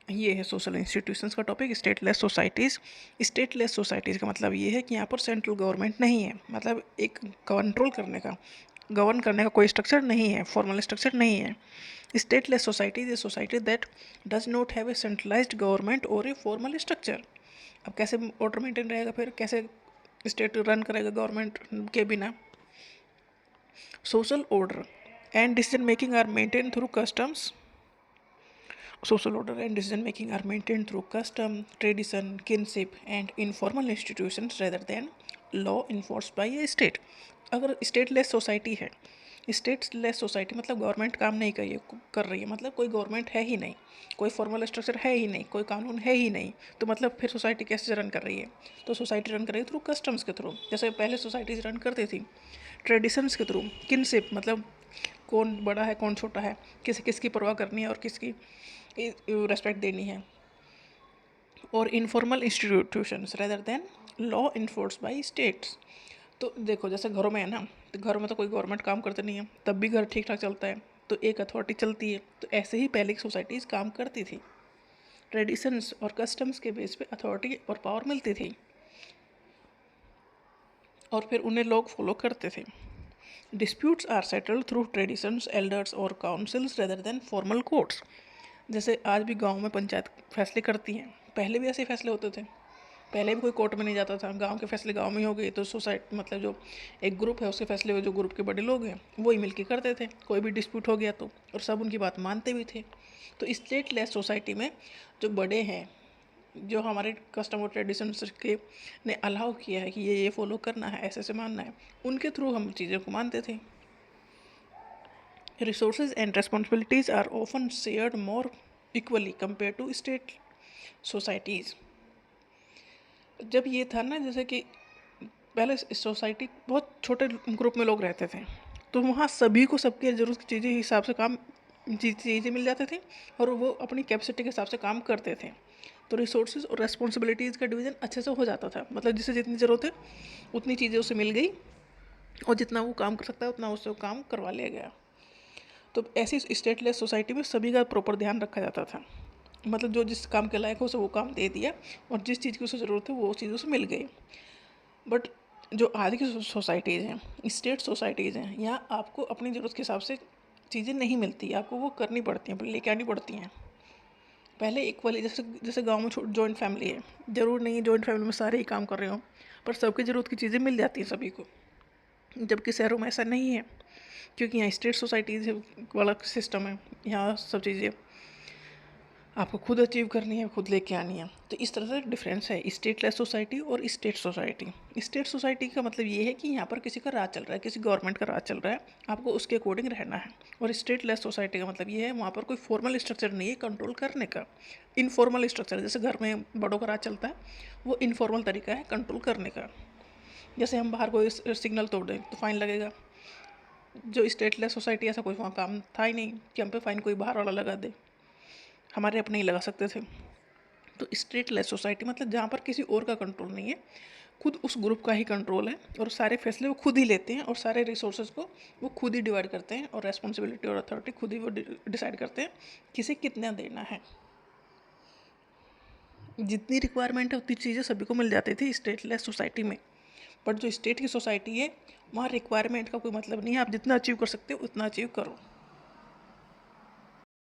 ये है social institutions का topic, stateless societies. Stateless societies का मतलब ये है कि यहाँ पर सेंट्रल गवर्नमेंट नहीं है, मतलब एक कंट्रोल करने का, गवर्न करने का कोई स्ट्रक्चर नहीं है, फॉर्मल स्ट्रक्चर नहीं है। Stateless society is a society that does not have a centralised government और ए फॉर्मल स्ट्रक्चर। अब कैसे ऑर्डर मेंटेन रहेगा, फिर कैसे स्टेट रन करेगा गवर्नमेंट के बिना? Social order and decision making are maintain through customs. Social order and decision making are maintained through custom, tradition, kinship, and informal institutions rather than law enforced by a state. अगर stateless society है, stateless society मतलब government काम नहीं कर रही है, मतलब कोई गवर्नमेंट है ही नहीं, कोई फॉर्मल स्ट्रक्चर है ही नहीं, कोई कानून है ही नहीं, तो मतलब फिर सोसाइटी कैसे रन कर रही है? तो सोसाइटी रन कर रही है थ्रू कस्टम्स के थ्रू, जैसे पहले सोसाइटीज रन करती थी। ट्रेडिशंस के थ्रू, किनशिप मतलब कौन बड़ा है कौन छोटा है, किसकी परवाह करनी है और किसकी रेस्पेक्ट देनी है। और informal institutions rather than law enforce by states. तो देखो जैसे घरों में है ना, तो घरों में तो कोई गवर्नमेंट काम करते नहीं है, तब भी घर ठीक ठाक चलता है, तो एक अथॉरिटी चलती है। तो ऐसे ही पहले की सोसाइटीज़ काम करती थी, ट्रेडिशंस और कस्टम्स के बेस पे अथॉरिटी और पावर मिलती थी और फिर उन्हें लोग फॉलो करते थे। Disputes are settled through traditions, elders और councils rather than formal courts. जैसे आज भी गांव में पंचायत फैसले करती हैं, पहले भी ऐसे फैसले होते थे, पहले भी कोई कोर्ट में नहीं जाता था, गांव के फैसले गांव में हो गए, तो सोसाइटी मतलब जो एक ग्रुप है उसके फैसले जो ग्रुप के बड़े लोग हैं वही मिलके करते थे, कोई भी डिस्प्यूट हो गया तो, और सब उनकी बात मानते भी थे। तो स्टेटलेस सोसाइटी में जो बड़े हैं, जो हमारे कस्टम और ट्रेडिशन के ने अलाउ किया है कि ये फॉलो करना है, ऐसे मानना है, उनके थ्रू हम चीज़ों को मानते थे। Resources and responsibilities are often shared more equally compared to state societies. जब ये था ना, जैसे कि पहले सोसाइटी बहुत छोटे ग्रुप में लोग रहते थे, तो वहाँ सभी को सबके ज़रूरत की चीज़ें हिसाब से काम चीज़ें मिल जाते थे और वो अपनी कैपेसिटी के हिसाब से काम करते थे। तो रिसोर्सेज और रेस्पॉन्सिबिलिटीज़ का डिवीज़न अच्छे से हो जाता था, मतलब जिसे जितनी ज़रूरत है उतनी चीज़ें उसे मिल गई और जितना वो काम कर सकता है उतना उससे वो काम करवा लिया गया। तो ऐसी स्टेटलेस सोसाइटी में सभी का प्रॉपर ध्यान रखा जाता था, मतलब जो जिस काम के लायक हो उसे वो काम दे दिया और जिस चीज़ की उसे ज़रूरत है वो चीज़ उसे मिल गई। बट जो आज की सोसाइटीज़ हैं, स्टेट सोसाइटीज़ हैं, यहाँ आपको अपनी ज़रूरत के हिसाब से चीज़ें नहीं मिलती, आपको वो करनी पड़ती हैं, लेके आनी पड़ती हैं। पहले इक्वली, जैसे जैसे गाँव में जॉइंट फैमिली है, ज़रूर नहीं है जॉइंट फैमिली में सारे ही काम कर रहे हो, पर सबकी ज़रूरत की चीज़ें मिल जाती हैं सभी को, जबकि शहरों में ऐसा नहीं है, क्योंकि यहाँ स्टेट सोसाइटीज़ वाला सिस्टम है, यहाँ सब चीज़ें आपको खुद अचीव करनी है, खुद लेके आनी है। तो इस तरह से डिफरेंस है स्टेटलेस सोसाइटी और स्टेट सोसाइटी। स्टेट सोसाइटी का मतलब ये है कि यहाँ पर किसी का राज चल रहा है, किसी गवर्नमेंट का राज चल रहा है, आपको उसके अकॉर्डिंग रहना है। और स्टेटलेस सोसाइटी का मतलब ये है वहाँ पर कोई फॉर्मल स्ट्रक्चर नहीं है कंट्रोल करने का, इनफॉर्मल स्ट्रक्चर, जैसे घर में बड़ों का राज चलता है, वो इनफॉर्मल तरीका है कंट्रोल करने का। जैसे हम बाहर कोई सिग्नल तोड़ दें तो फाइन लगेगा, जो स्टेटलेस सोसाइटी ऐसा कोई वहाँ काम था ही नहीं कि हम पे फाइन कोई बाहर वाला लगा दे, हमारे अपने ही लगा सकते थे। तो स्टेटलेस सोसाइटी मतलब जहाँ पर किसी और का कंट्रोल नहीं है, खुद उस ग्रुप का ही कंट्रोल है और सारे फैसले वो खुद ही लेते हैं और सारे रिसोर्सेज को वो खुद ही डिवाइड करते हैं और रेस्पॉन्सिबिलिटी और अथॉरिटी खुद ही वो डिसाइड करते हैं किसे कितना देना है। जितनी रिक्वायरमेंट है उतनी चीज़ें सभी को मिल जाती थी स्टेटलेस सोसाइटी में। बट जो स्टेट की सोसाइटी है वहाँ रिक्वायरमेंट का कोई मतलब नहीं है, आप जितना अचीव कर सकते हो उतना अचीव करो।